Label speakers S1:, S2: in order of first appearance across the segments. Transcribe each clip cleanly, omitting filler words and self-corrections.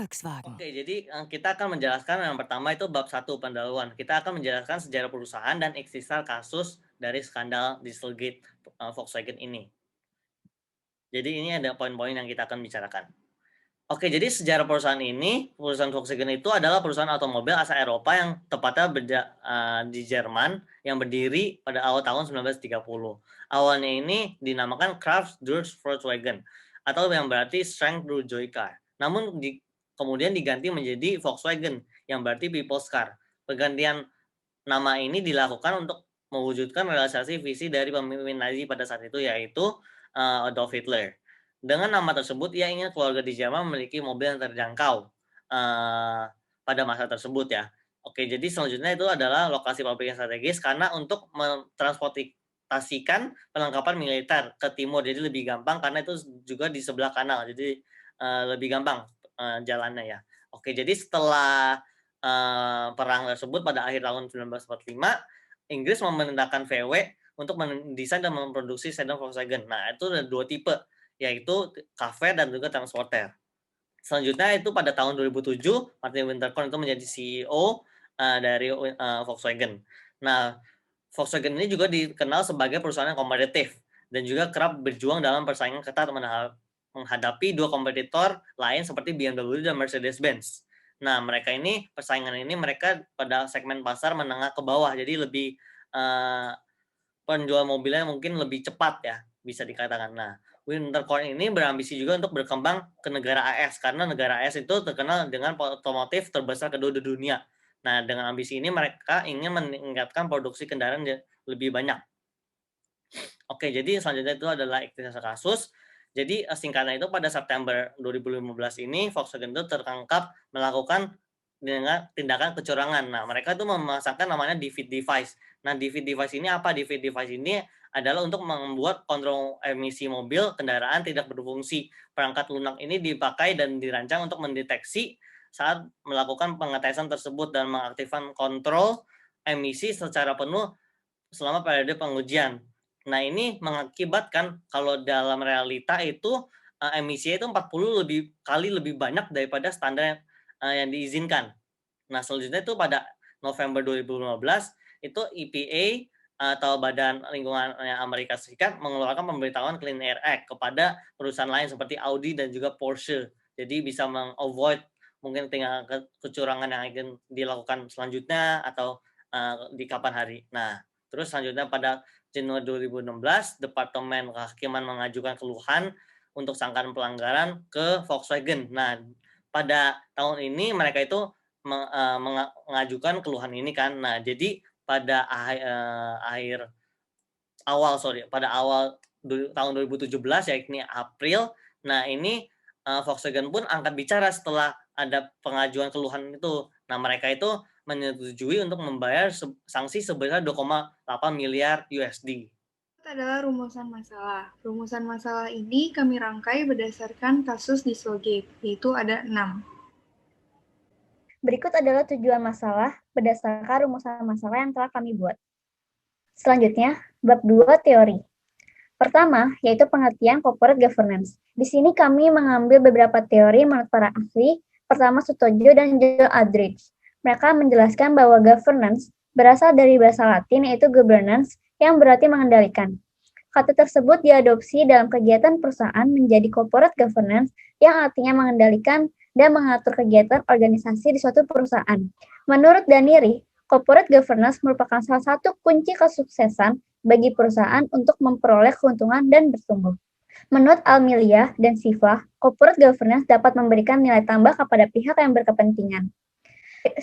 S1: Volkswagen.
S2: Oke, jadi kita akan menjelaskan yang pertama itu bab satu pendahuluan. Kita akan menjelaskan sejarah perusahaan dan ikhtisar kasus dari skandal Dieselgate Volkswagen ini. Jadi ini ada poin-poin yang kita akan bicarakan. Oke, jadi sejarah perusahaan ini, perusahaan Volkswagen itu adalah perusahaan otomobil asal Eropa yang tepatnya di Jerman yang berdiri pada awal tahun 1930. Awalnya ini dinamakan Kraft durch Volkswagen atau yang berarti Strength through Joy Car. Namun kemudian diganti menjadi Volkswagen yang berarti People's Car. Pergantian nama ini dilakukan untuk mewujudkan realisasi visi dari pemimpin Nazi pada saat itu yaitu Adolf Hitler. Dengan nama tersebut, ia ingin keluarga di Jerman memiliki mobil yang terjangkau pada masa tersebut ya. Oke, jadi selanjutnya itu adalah lokasi pabrik yang strategis karena untuk mentransportasikan perlengkapan militer ke timur, jadi lebih gampang karena itu juga di sebelah kanal, jadi lebih gampang jalannya ya. Oke, jadi setelah perang tersebut pada akhir tahun 1945, Inggris memerintahkan VW untuk mendesain dan memproduksi sedan Volkswagen. Nah, itu ada 2 tipe, yaitu Cafe dan juga Transporter. Selanjutnya itu pada tahun 2007, Martin Winterkorn itu menjadi CEO dari Volkswagen. Nah, Volkswagen ini juga dikenal sebagai perusahaan yang kompetitif dan juga kerap berjuang dalam persaingan ketat menghadapi dua kompetitor lain seperti BMW dan Mercedes-Benz. Nah, persaingan ini mereka pada segmen pasar menengah ke bawah, jadi lebih penjual mobilnya mungkin lebih cepat ya, bisa dikatakan. Nah, Winterkorn ini berambisi juga untuk berkembang ke negara AS, karena negara AS itu terkenal dengan otomotif terbesar kedua di dunia. Nah, dengan ambisi ini mereka ingin meningkatkan produksi kendaraan lebih banyak. Oke, jadi selanjutnya itu adalah ikhtisar kasus. Jadi singkatnya itu pada September 2015 ini Volkswagen itu tertangkap melakukan dengan tindakan kecurangan. Nah, mereka itu memasangkan namanya defeat device. Nah, defeat device ini apa? Defeat device ini adalah untuk membuat kontrol emisi mobil kendaraan tidak berfungsi. Perangkat lunak ini dipakai dan dirancang untuk mendeteksi saat melakukan pengetesan tersebut dan mengaktifkan kontrol emisi secara penuh selama periode pengujian. Nah, ini mengakibatkan kalau dalam realita itu, emisinya itu 40 kali lebih banyak daripada standar, yang diizinkan. Nah, selanjutnya itu pada November 2015, itu EPA atau Badan Lingkungan Amerika Serikat mengeluarkan pemberitahuan Clean Air Act kepada perusahaan lain seperti Audi dan juga Porsche. Jadi bisa meng-avoid mungkin tinggal kecurangan yang akan dilakukan selanjutnya atau, di kapan hari. Nah, terus selanjutnya pada Januari 2016, Departemen Kehakiman mengajukan keluhan untuk sangkaan pelanggaran ke Volkswagen. Nah, pada tahun ini mereka itu mengajukan keluhan ini kan. Nah, jadi pada pada awal tahun 2017 yakni April, nah ini Volkswagen pun angkat bicara setelah ada pengajuan keluhan itu. Nah, mereka itu menyetujui untuk membayar sanksi sebesar 2,8 miliar USD.
S3: Adalah rumusan masalah. Rumusan masalah ini kami rangkai berdasarkan kasus Dieselgate, yaitu ada 6.
S4: Berikut adalah tujuan masalah berdasarkan rumusan masalah yang telah kami buat. Selanjutnya, bab 2 teori. Pertama, yaitu pengertian corporate governance. Di sini kami mengambil beberapa teori menurut para ahli. Pertama, Sutojo dan John Aldrich. Mereka menjelaskan bahwa governance berasal dari bahasa Latin yaitu governance yang berarti mengendalikan. Kata tersebut diadopsi dalam kegiatan perusahaan menjadi corporate governance yang artinya mengendalikan dan mengatur kegiatan organisasi di suatu perusahaan. Menurut Daniri, corporate governance merupakan salah satu kunci kesuksesan bagi perusahaan untuk memperoleh keuntungan dan bertumbuh. Menurut Almilia dan Siva, corporate governance dapat memberikan nilai tambah kepada pihak yang berkepentingan.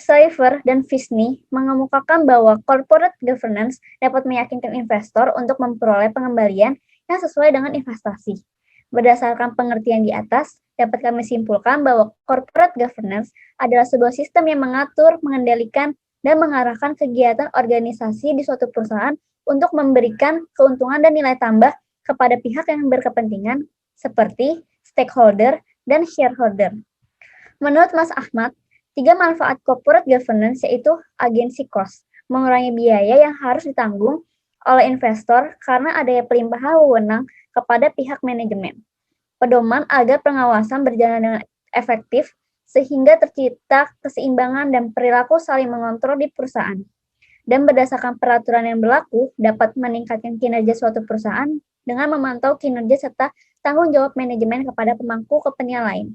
S4: Sliver dan Fisney mengemukakan bahwa corporate governance dapat meyakinkan investor untuk memperoleh pengembalian yang sesuai dengan investasi. Berdasarkan pengertian di atas, dapat kami simpulkan bahwa corporate governance adalah sebuah sistem yang mengatur, mengendalikan, dan mengarahkan kegiatan organisasi di suatu perusahaan untuk memberikan keuntungan dan nilai tambah kepada pihak yang berkepentingan seperti stakeholder dan shareholder. Menurut Mas Ahmad, 3 manfaat corporate governance yaitu agency cost, mengurangi biaya yang harus ditanggung oleh investor karena adanya pelimpahan wewenang kepada pihak manajemen. Pedoman agar pengawasan berjalan dengan efektif sehingga tercipta keseimbangan dan perilaku saling mengontrol di perusahaan. Dan berdasarkan peraturan yang berlaku, dapat meningkatkan kinerja suatu perusahaan dengan memantau kinerja serta tanggung jawab manajemen kepada pemangku kepentingan lain.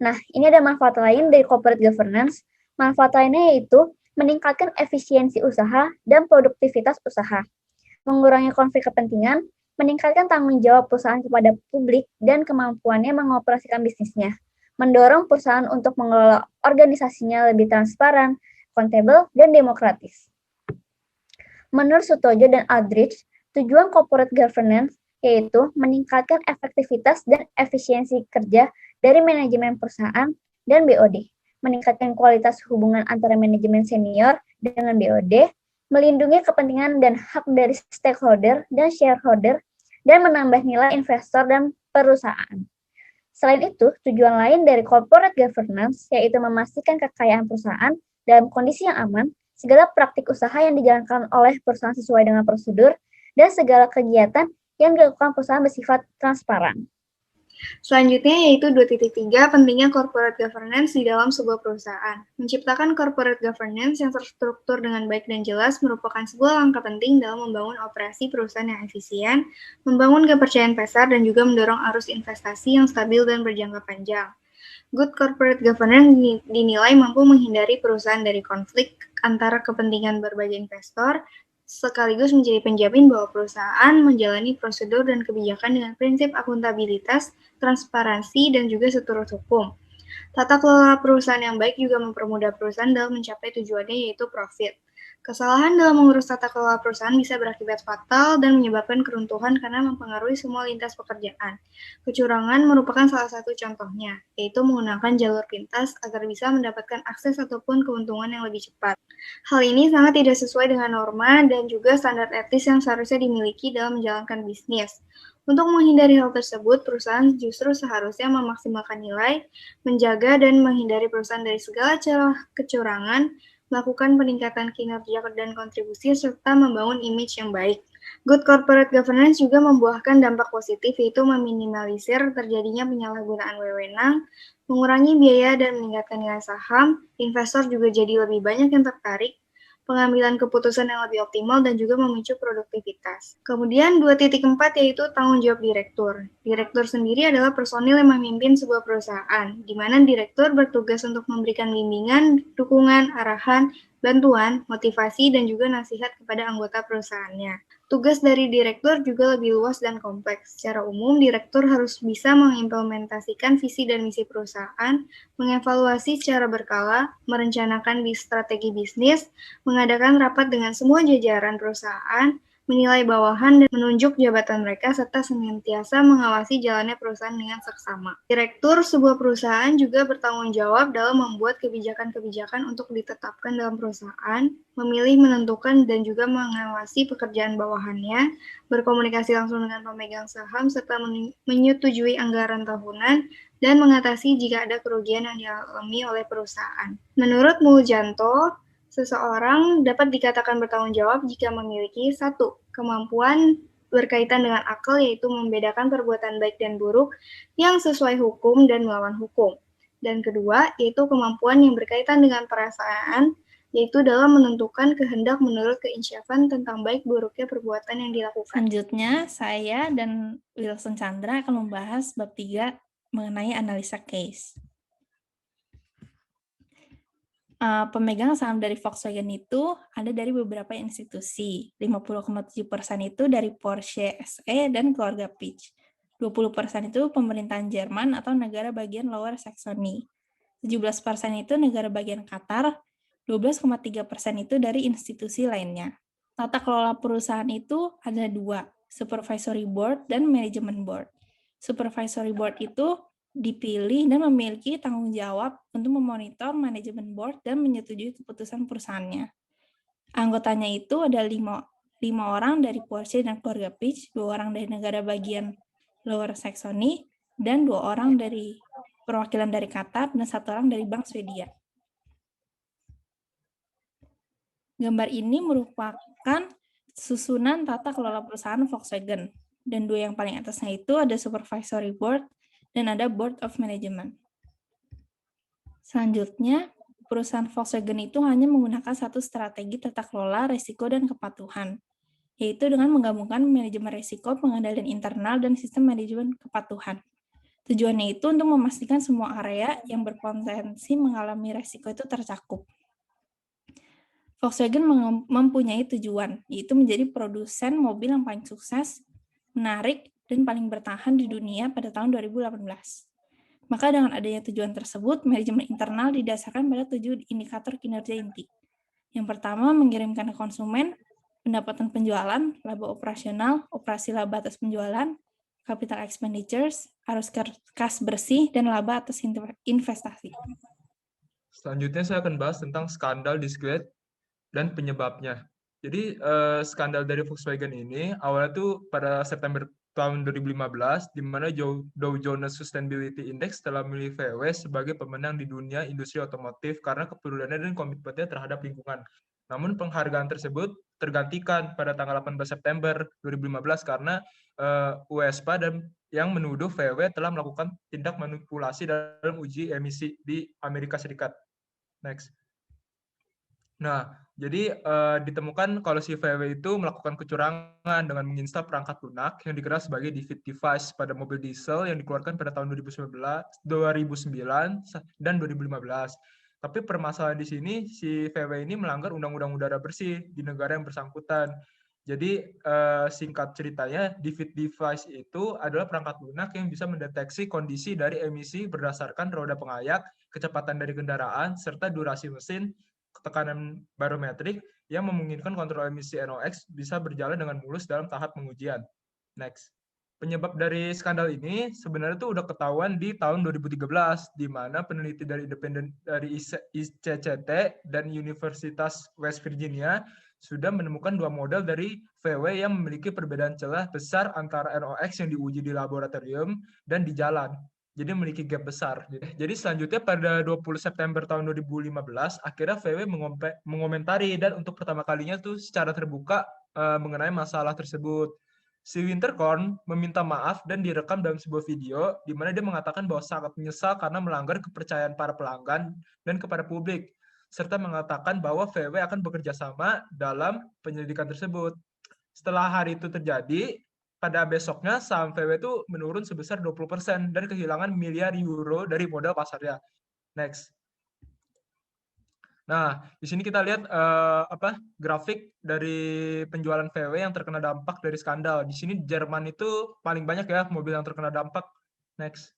S4: Nah, ini ada manfaat lain dari corporate governance. Manfaat lainnya yaitu meningkatkan efisiensi usaha dan produktivitas usaha, mengurangi konflik kepentingan, meningkatkan tanggung jawab perusahaan kepada publik dan kemampuannya mengoperasikan bisnisnya, mendorong perusahaan untuk mengelola organisasinya lebih transparan, akuntabel, dan demokratis. Menurut Sutojo dan Aldrich, tujuan corporate governance yaitu meningkatkan efektivitas dan efisiensi kerja dari manajemen perusahaan dan BOD, meningkatkan kualitas hubungan antara manajemen senior dengan BOD, melindungi kepentingan dan hak dari stakeholder dan shareholder, dan menambah nilai investor dan perusahaan. Selain itu, tujuan lain dari corporate governance yaitu memastikan kekayaan perusahaan dalam kondisi yang aman, segala praktik usaha yang dijalankan oleh perusahaan sesuai dengan prosedur, dan segala kegiatan yang dilakukan perusahaan bersifat transparan.
S3: Selanjutnya yaitu 2.3 pentingnya corporate governance di dalam sebuah perusahaan. Menciptakan corporate governance yang terstruktur dengan baik dan jelas merupakan sebuah langkah penting dalam membangun operasi perusahaan yang efisien, membangun kepercayaan pasar, dan juga mendorong arus investasi yang stabil dan berjangka panjang. Good corporate governance dinilai mampu menghindari perusahaan dari konflik antara kepentingan berbagai investor, sekaligus menjadi penjamin bahwa perusahaan menjalani prosedur dan kebijakan dengan prinsip akuntabilitas, transparansi, dan juga seturut hukum. Tata kelola perusahaan yang baik juga mempermudah perusahaan dalam mencapai tujuannya yaitu profit. Kesalahan dalam mengurus tata kelola perusahaan bisa berakibat fatal dan menyebabkan keruntuhan karena mempengaruhi semua lintas pekerjaan. Kecurangan merupakan salah satu contohnya, yaitu menggunakan jalur pintas agar bisa mendapatkan akses ataupun keuntungan yang lebih cepat. Hal ini sangat tidak sesuai dengan norma dan juga standar etis yang seharusnya dimiliki dalam menjalankan bisnis. Untuk menghindari hal tersebut, perusahaan justru seharusnya memaksimalkan nilai, menjaga dan menghindari perusahaan dari segala celah kecurangan, melakukan peningkatan kinerja dan kontribusi, serta membangun image yang baik. Good corporate governance juga membuahkan dampak positif, yaitu meminimalisir terjadinya penyalahgunaan wewenang, mengurangi biaya dan meningkatkan nilai saham, investor juga jadi lebih banyak yang tertarik, pengambilan keputusan yang lebih optimal, dan juga memicu produktivitas. Kemudian 2.4 yaitu tanggung jawab direktur. Direktur sendiri adalah personil yang memimpin sebuah perusahaan, di mana direktur bertugas untuk memberikan bimbingan, dukungan, arahan, bantuan, motivasi, dan juga nasihat kepada anggota perusahaannya. Tugas dari direktur juga lebih luas dan kompleks. Secara umum, direktur harus bisa mengimplementasikan visi dan misi perusahaan, mengevaluasi secara berkala, merencanakan strategi bisnis, mengadakan rapat dengan semua jajaran perusahaan, menilai bawahan, dan menunjuk jabatan mereka, serta senantiasa mengawasi jalannya perusahaan dengan seksama. Direktur sebuah perusahaan juga bertanggung jawab dalam membuat kebijakan-kebijakan untuk ditetapkan dalam perusahaan, memilih, menentukan, dan juga mengawasi pekerjaan bawahannya, berkomunikasi langsung dengan pemegang saham, serta menyetujui anggaran tahunan, dan mengatasi jika ada kerugian yang dialami oleh perusahaan. Menurut Muljanto, seseorang dapat dikatakan bertanggung jawab jika memiliki 1. Kemampuan berkaitan dengan akal, yaitu membedakan perbuatan baik dan buruk yang sesuai hukum dan melawan hukum. Dan kedua, yaitu kemampuan yang berkaitan dengan perasaan, yaitu dalam menentukan kehendak menurut keinsyafan tentang baik buruknya perbuatan yang dilakukan.
S1: Selanjutnya, saya dan Wilson Chandra akan membahas bab 3 mengenai analisa case. Pemegang saham dari Volkswagen itu ada dari beberapa institusi. 50,7% itu dari Porsche SE dan keluarga Peach. 20% itu pemerintahan Jerman atau negara bagian Lower Saxony. 17% itu negara bagian Qatar. 12,3% itu dari institusi lainnya. Tata kelola perusahaan itu ada 2, Supervisory Board dan Management Board. Supervisory Board itu dipilih dan memiliki tanggung jawab untuk memonitor manajemen board dan menyetujui keputusan perusahaannya. Anggotanya itu ada 5 orang dari Porsche dan keluarga Peach, 2 orang dari negara bagian Lower Saxony, dan 2 orang dari perwakilan dari Qatar, dan 1 orang dari Bank Swedia. Gambar ini merupakan susunan tata kelola perusahaan Volkswagen, dan 2 yang paling atasnya itu ada Supervisory Board dan ada Board of Management. Selanjutnya, perusahaan Volkswagen itu hanya menggunakan satu strategi tata kelola risiko dan kepatuhan, yaitu dengan menggabungkan manajemen risiko, pengendalian internal, dan sistem manajemen kepatuhan. Tujuannya itu untuk memastikan semua area yang berpotensi mengalami risiko itu tercakup. Volkswagen mempunyai tujuan, yaitu menjadi produsen mobil yang paling sukses, menarik, dan paling bertahan di dunia pada tahun 2018. Maka dengan adanya tujuan tersebut, manajemen internal didasarkan pada 7 indikator kinerja inti. Yang pertama, mengirimkan ke konsumen, pendapatan penjualan, laba operasional, operasi laba atas penjualan, capital expenditures, arus kas bersih, dan laba atas investasi.
S5: Selanjutnya saya akan bahas tentang skandal Dieselgate dan penyebabnya. Jadi skandal dari Volkswagen ini awalnya tuh pada September tahun 2015, di mana Dow Jones Sustainability Index telah memilih VW sebagai pemenang di dunia industri otomotif karena kepeduliannya dan komitmennya terhadap lingkungan. Namun penghargaan tersebut tergantikan pada tanggal 18 September 2015 karena USPA dan yang menuduh VW telah melakukan tindak manipulasi dalam uji emisi di Amerika Serikat. Next. Nah, jadi ditemukan kalau si VW itu melakukan kecurangan dengan menginstal perangkat lunak yang dikenal sebagai defeat device pada mobil diesel yang dikeluarkan pada tahun 2009 dan 2015. Tapi permasalahan di sini, si VW ini melanggar Undang-Undang Udara Bersih di negara yang bersangkutan. Jadi singkat ceritanya, defeat device itu adalah perangkat lunak yang bisa mendeteksi kondisi dari emisi berdasarkan roda pengayak, kecepatan dari kendaraan, serta durasi mesin, tekanan barometrik yang memungkinkan kontrol emisi NOx bisa berjalan dengan mulus dalam tahap pengujian. Next. Penyebab dari skandal ini sebenarnya itu udah ketahuan di tahun 2013, di mana peneliti dari independen dari ICCT dan Universitas West Virginia sudah menemukan 2 model dari VW yang memiliki perbedaan celah besar antara NOx yang diuji di laboratorium dan di jalan. Jadi memiliki gap besar. Jadi selanjutnya pada 20 September tahun 2015, akhirnya VW mengomentari dan untuk pertama kalinya tuh secara terbuka mengenai masalah tersebut. Si Winterkorn meminta maaf dan direkam dalam sebuah video di mana dia mengatakan bahwa sangat menyesal karena melanggar kepercayaan para pelanggan dan kepada publik, serta mengatakan bahwa VW akan bekerja sama dalam penyelidikan tersebut. Setelah hari itu terjadi, pada besoknya saham VW itu menurun sebesar 20% dan kehilangan miliar euro dari modal pasarnya. Next. Nah, di sini kita lihat grafik dari penjualan VW yang terkena dampak dari skandal. Di sini Jerman itu paling banyak ya mobil yang terkena dampak. Next.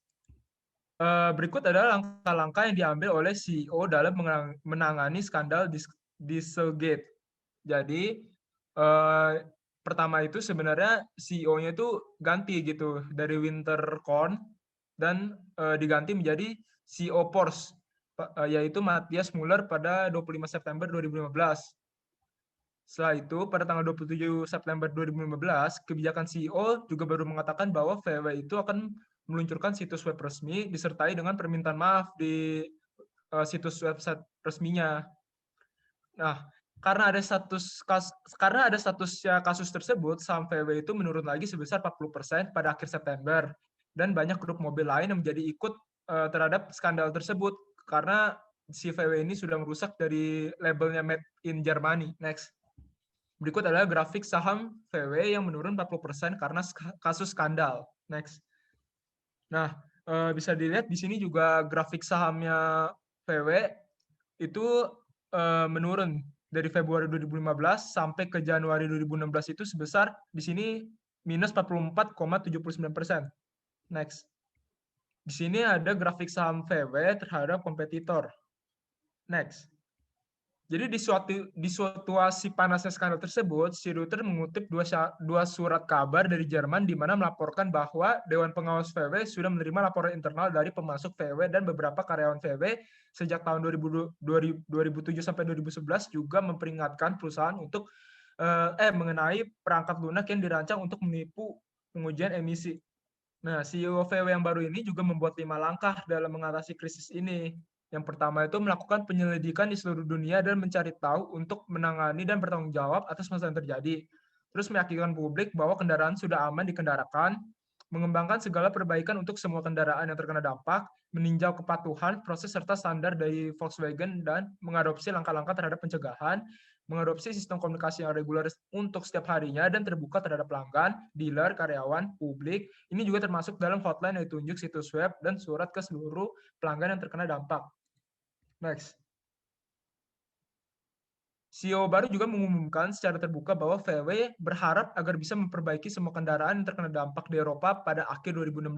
S5: Berikut adalah langkah-langkah yang diambil oleh CEO dalam menangani skandal Dieselgate. Jadi pertama itu sebenarnya CEO-nya itu ganti gitu dari Winterkorn dan diganti menjadi CEO Porsche, yaitu Matthias Müller pada 25 September 2015. Setelah itu, pada tanggal 27 September 2015, kebijakan CEO juga baru mengatakan bahwa VW itu akan meluncurkan situs web resmi disertai dengan permintaan maaf di situs website resminya. Nah, karena ada statusnya kasus tersebut, saham VW itu menurun lagi sebesar 40% pada akhir September. Dan banyak grup mobil lain yang menjadi ikut terhadap skandal tersebut karena si VW ini sudah merusak dari labelnya Made in Germany. Next. Berikut adalah grafik saham VW yang menurun 40% karena kasus skandal. Next. Nah, bisa dilihat di sini juga grafik sahamnya VW itu menurun dari Februari 2015 sampai ke Januari 2016 itu sebesar di sini minus 44,79%. Next. Di sini ada grafik saham VW terhadap kompetitor. Next. Jadi di situasi panasnya skandal tersebut, si Reuters mengutip dua surat kabar dari Jerman di mana melaporkan bahwa Dewan Pengawas VW sudah menerima laporan internal dari pemasok VW dan beberapa karyawan VW sejak tahun 2007 sampai 2011 juga memperingatkan perusahaan untuk mengenai perangkat lunak yang dirancang untuk menipu pengujian emisi. Nah, CEO VW yang baru ini juga membuat 5 langkah dalam mengatasi krisis ini. Yang pertama itu melakukan penyelidikan di seluruh dunia dan mencari tahu untuk menangani dan bertanggung jawab atas masalah yang terjadi. Terus meyakinkan publik bahwa kendaraan sudah aman dikendarakan, mengembangkan segala perbaikan untuk semua kendaraan yang terkena dampak, meninjau kepatuhan, proses serta standar dari Volkswagen, dan mengadopsi langkah-langkah terhadap pencegahan, mengadopsi sistem komunikasi yang reguler untuk setiap harinya dan terbuka terhadap pelanggan, dealer, karyawan, publik. Ini juga termasuk dalam hotline yang ditunjuk, situs web, dan surat ke seluruh pelanggan yang terkena dampak. Next. CEO baru juga mengumumkan secara terbuka bahwa VW berharap agar bisa memperbaiki semua kendaraan yang terkena dampak di Eropa pada akhir 2016.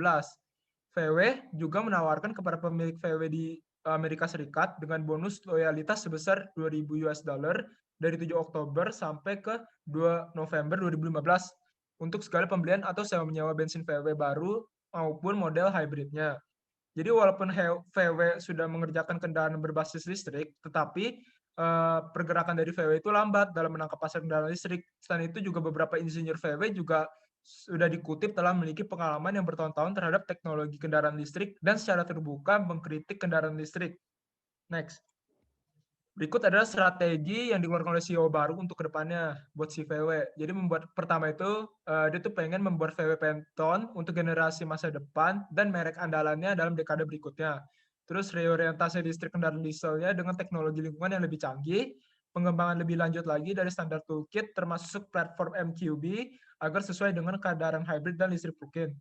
S5: VW juga menawarkan kepada pemilik VW di Amerika Serikat dengan bonus loyalitas sebesar $2.000 dari 7 Oktober sampai ke 2 November 2015 untuk segala pembelian atau sewa menyewa bensin VW baru maupun model hybridnya. Jadi walaupun VW sudah mengerjakan kendaraan berbasis listrik, tetapi pergerakan dari VW itu lambat dalam menangkap pasar kendaraan listrik. Selain itu juga beberapa insinyur VW juga sudah dikutip telah memiliki pengalaman yang bertahun-tahun terhadap teknologi kendaraan listrik dan secara terbuka mengkritik kendaraan listrik. Next. Berikut adalah strategi yang dikeluarkan oleh CEO baru untuk kedepannya buat si VW. Jadi pertama itu dia tuh pengen membuat VW Phantom untuk generasi masa depan dan merek andalannya dalam dekade berikutnya. Terus reorientasi listrik kendaraan dieselnya dengan teknologi lingkungan yang lebih canggih, pengembangan lebih lanjut lagi dari standar toolkit termasuk platform MQB agar sesuai dengan keadaan hybrid dan listrik plug-in.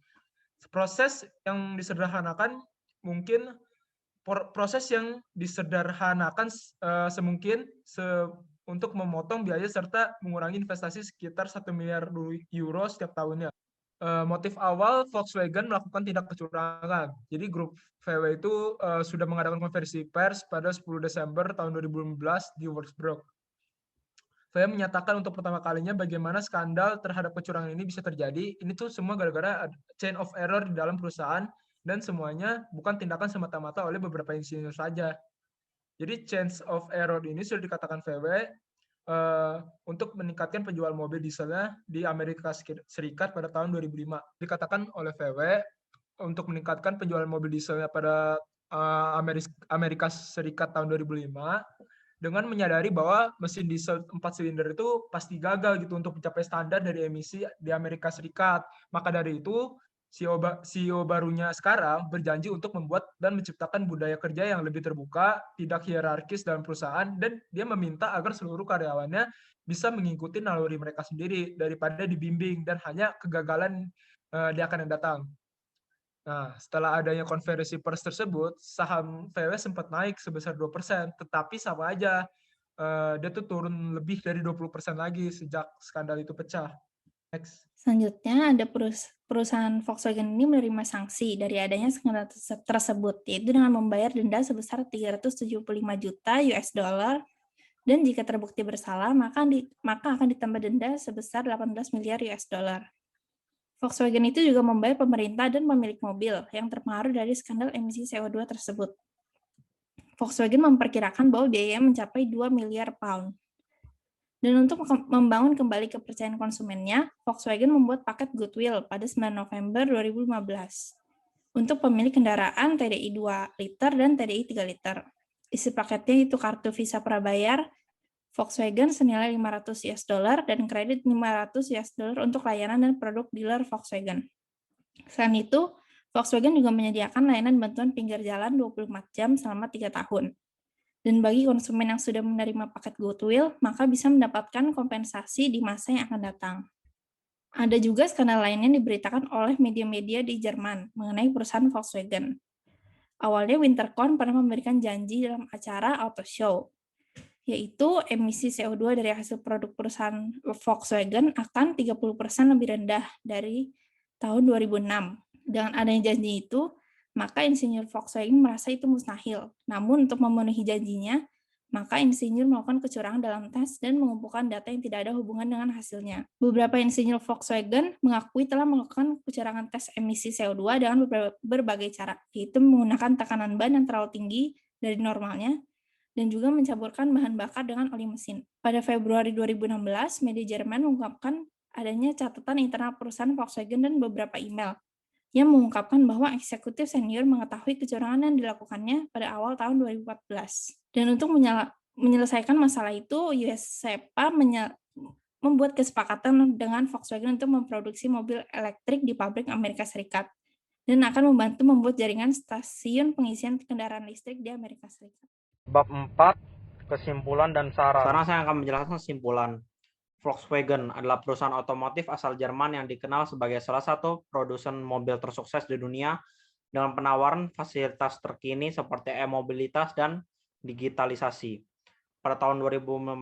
S5: Proses yang disederhanakan mungkin proses yang disederhanakan semungkin untuk memotong biaya serta mengurangi investasi sekitar 1 miliar euro setiap tahunnya. Motif awal Volkswagen melakukan tindak kecurangan. Jadi grup VW itu sudah mengadakan konferensi pers pada 10 Desember tahun 2015 di Wolfsburg. VW menyatakan untuk pertama kalinya bagaimana skandal terhadap kecurangan ini bisa terjadi. Ini tuh semua gara-gara chain of error di dalam perusahaan dan semuanya bukan tindakan semata-mata oleh beberapa insinyur saja. Jadi change of error ini sudah dikatakan VW untuk meningkatkan penjualan mobil dieselnya di Amerika Serikat pada tahun 2005. Dikatakan oleh VW untuk meningkatkan penjualan mobil dieselnya pada Amerika Serikat tahun 2005 dengan menyadari bahwa mesin diesel 4 silinder itu pasti gagal gitu untuk mencapai standar dari emisi di Amerika Serikat. Maka dari itu CEO barunya sekarang berjanji untuk membuat dan menciptakan budaya kerja yang lebih terbuka, tidak hierarkis dalam perusahaan, dan dia meminta agar seluruh karyawannya bisa mengikuti naluri mereka sendiri daripada dibimbing dan hanya kegagalan di akan yang datang. Nah, setelah adanya konferensi pers tersebut, saham VW sempat naik sebesar 2%, tetapi sama aja dia tuh turun lebih dari 20% lagi sejak skandal itu pecah. Next.
S1: Selanjutnya ada perusahaan Volkswagen ini menerima sanksi dari adanya skandal tersebut, yaitu dengan membayar denda sebesar 375 juta US dollar, dan jika terbukti bersalah maka akan ditambah denda sebesar 18 miliar US dollar. Volkswagen itu juga membayar pemerintah dan pemilik mobil yang terpengaruh dari skandal emisi CO2 tersebut. Volkswagen memperkirakan bahwa biayanya mencapai 2 miliar pound. Dan untuk membangun kembali kepercayaan konsumennya, Volkswagen membuat paket Goodwill pada 9 November 2015 untuk pemilik kendaraan TDI 2 liter dan TDI 3 liter. Isi paketnya itu kartu Visa prabayar Volkswagen senilai 500 US dollar dan kredit 500 US dollar untuk layanan dan produk dealer Volkswagen. Selain itu, Volkswagen juga menyediakan layanan bantuan pinggir jalan 24 jam selama 3 tahun. Dan bagi konsumen yang sudah menerima paket Goodwill, maka bisa mendapatkan kompensasi di masa yang akan datang. Ada juga skandal lain yang diberitakan oleh media-media di Jerman mengenai perusahaan Volkswagen. Awalnya Winterkorn pernah memberikan janji dalam acara Auto Show, yaitu emisi CO2 dari hasil produk perusahaan Volkswagen akan 30% lebih rendah dari tahun 2006. Dengan adanya janji itu, maka insinyur Volkswagen merasa itu mustahil. Namun untuk memenuhi janjinya, maka insinyur melakukan kecurangan dalam tes dan mengumpulkan data yang tidak ada hubungan dengan hasilnya. Beberapa insinyur Volkswagen mengakui telah melakukan kecurangan tes emisi CO2 dengan berbagai cara, yaitu menggunakan tekanan ban yang terlalu tinggi dari normalnya, dan juga mencampurkan bahan bakar dengan oli mesin. Pada Februari 2016, media Jerman mengungkapkan adanya catatan internal perusahaan Volkswagen dan beberapa email yang mengungkapkan bahwa eksekutif senior mengetahui kecurangan yang dilakukannya pada awal tahun 2014. Dan untuk menyelesaikan masalah itu, US SEPA membuat kesepakatan dengan Volkswagen untuk memproduksi mobil elektrik di pabrik Amerika Serikat dan akan membantu membuat jaringan stasiun pengisian kendaraan listrik di Amerika Serikat.
S6: Bab 4, kesimpulan dan saran.
S7: Sekarang saya akan menjelaskan kesimpulan. Volkswagen adalah perusahaan otomotif asal Jerman yang dikenal sebagai salah satu produsen mobil tersukses di dunia dengan penawaran fasilitas terkini seperti e-mobilitas dan digitalisasi. Pada tahun 2015,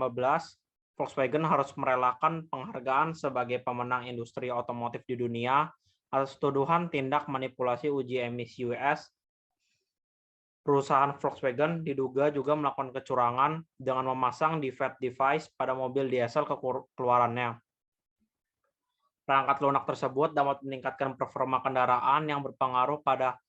S7: Volkswagen harus merelakan penghargaan sebagai pemenang industri otomotif di dunia atas tuduhan tindak manipulasi uji emisi US. Perusahaan Volkswagen diduga juga melakukan kecurangan dengan memasang defect device pada mobil diesel keluarannya. Perangkat lunak tersebut dapat meningkatkan performa kendaraan yang berpengaruh pada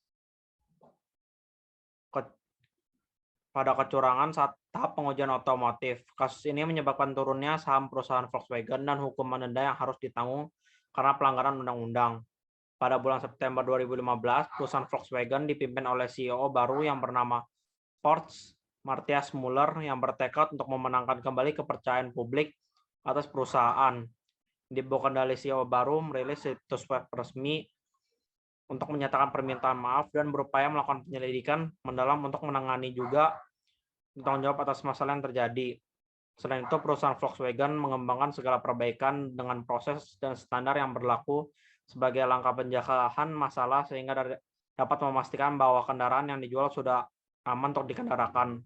S7: kecurangan saat tahap pengujian otomotif. Kasus ini menyebabkan turunnya saham perusahaan Volkswagen dan hukuman denda yang harus ditanggung karena pelanggaran undang-undang. Pada bulan September 2015, perusahaan Volkswagen dipimpin oleh CEO baru yang bernama Horst Matthias Müller yang bertekad untuk memenangkan kembali kepercayaan publik atas perusahaan. Di bawah kendali CEO baru merilis situs web resmi untuk menyatakan permintaan maaf dan berupaya melakukan penyelidikan mendalam untuk menangani juga tanggung jawab atas masalah yang terjadi. Selain itu, perusahaan Volkswagen mengembangkan segala perbaikan dengan proses dan standar yang berlaku sebagai langkah pencegahan masalah sehingga dapat memastikan bahwa kendaraan yang dijual sudah aman untuk dikendarakan.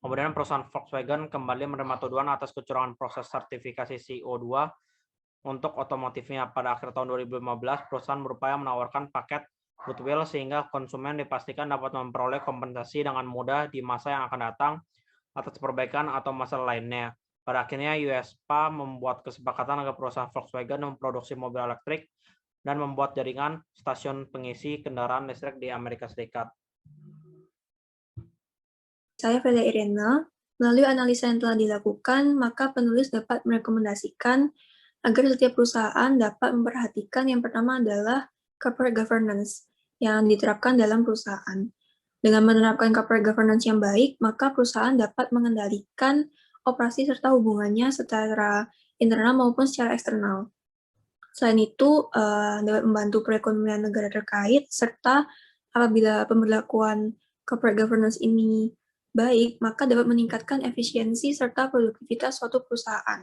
S7: Kemudian perusahaan Volkswagen kembali menerima tuduhan atas kecurangan proses sertifikasi CO2 untuk otomotifnya. Pada akhir tahun 2015, perusahaan berupaya menawarkan paket goodwill sehingga konsumen dipastikan dapat memperoleh kompensasi dengan mudah di masa yang akan datang atas perbaikan atau masalah lainnya. Pada akhirnya, USPA membuat kesepakatan agar perusahaan Volkswagen memproduksi mobil elektrik dan membuat jaringan stasiun pengisi kendaraan listrik di Amerika Serikat.
S3: Saya Velia Irena. Melalui analisa yang telah dilakukan, maka penulis dapat merekomendasikan agar setiap perusahaan dapat memperhatikan yang pertama adalah corporate governance yang diterapkan dalam perusahaan. Dengan menerapkan corporate governance yang baik, maka perusahaan dapat mengendalikan operasi serta hubungannya secara internal maupun secara eksternal. Selain itu, dapat membantu perekonomian negara terkait, serta apabila pemberlakuan corporate governance ini baik, maka dapat meningkatkan efisiensi serta produktivitas suatu perusahaan.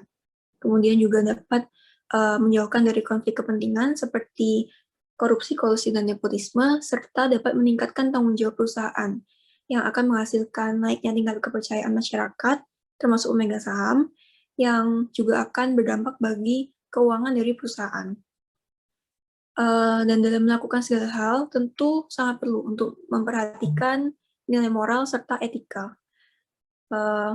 S3: Kemudian juga dapat menjauhkan dari konflik kepentingan seperti korupsi, kolusi, dan nepotisme, serta dapat meningkatkan tanggung jawab perusahaan yang akan menghasilkan naiknya tingkat kepercayaan masyarakat, termasuk pemegang saham, yang juga akan berdampak bagi keuangan dari perusahaan. Dan dalam melakukan segala hal, tentu sangat perlu untuk memperhatikan nilai moral serta etika.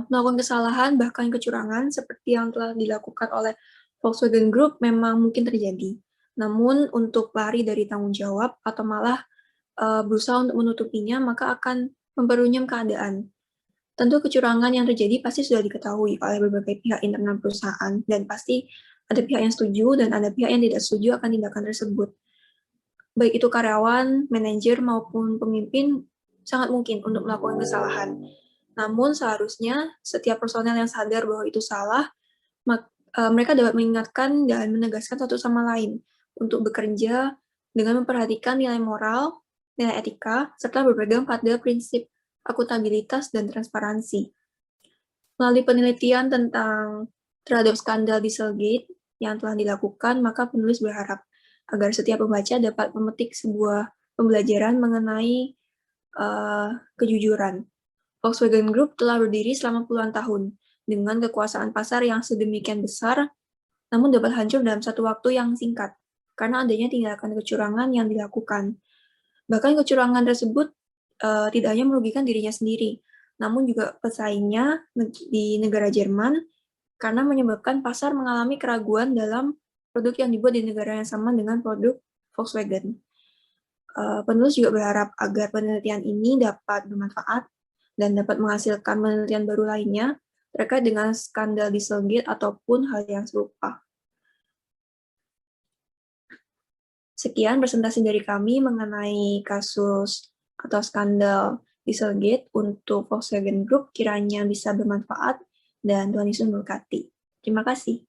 S3: Melakukan kesalahan, bahkan kecurangan, seperti yang telah dilakukan oleh Volkswagen Group memang mungkin terjadi. Namun, untuk lari dari tanggung jawab atau malah berusaha untuk menutupinya, maka akan memperunyam keadaan. Tentu kecurangan yang terjadi pasti sudah diketahui oleh berbagai pihak internal perusahaan, dan pasti ada pihak yang setuju dan ada pihak yang tidak setuju akan tindakan tersebut. Baik itu karyawan, manajer, maupun pemimpin, sangat mungkin untuk melakukan kesalahan. Namun seharusnya setiap personel yang sadar bahwa itu salah, mereka dapat mengingatkan dan menegaskan satu sama lain untuk bekerja dengan memperhatikan nilai moral, nilai etika, serta berpegang pada prinsip akuntabilitas dan transparansi. Melalui penelitian terhadap skandal Dieselgate yang telah dilakukan, maka penulis berharap agar setiap pembaca dapat memetik sebuah pembelajaran mengenai kejujuran. Volkswagen Group telah berdiri selama puluhan tahun dengan kekuasaan pasar yang sedemikian besar, namun dapat hancur dalam satu waktu yang singkat karena adanya tindakan kecurangan yang dilakukan. Bahkan kecurangan tersebut tidak hanya merugikan dirinya sendiri, namun juga pesaingnya di negara Jerman karena menyebabkan pasar mengalami keraguan dalam produk yang dibuat di negara yang sama dengan produk Volkswagen. Penulis juga berharap agar penelitian ini dapat bermanfaat dan dapat menghasilkan penelitian baru lainnya terkait dengan skandal Dieselgate ataupun hal yang serupa. Sekian presentasi dari kami mengenai kasus atau skandal Dieselgate untuk Volkswagen Group, kiranya bisa bermanfaat dan Tuhan Yesus memberkati. Terima kasih.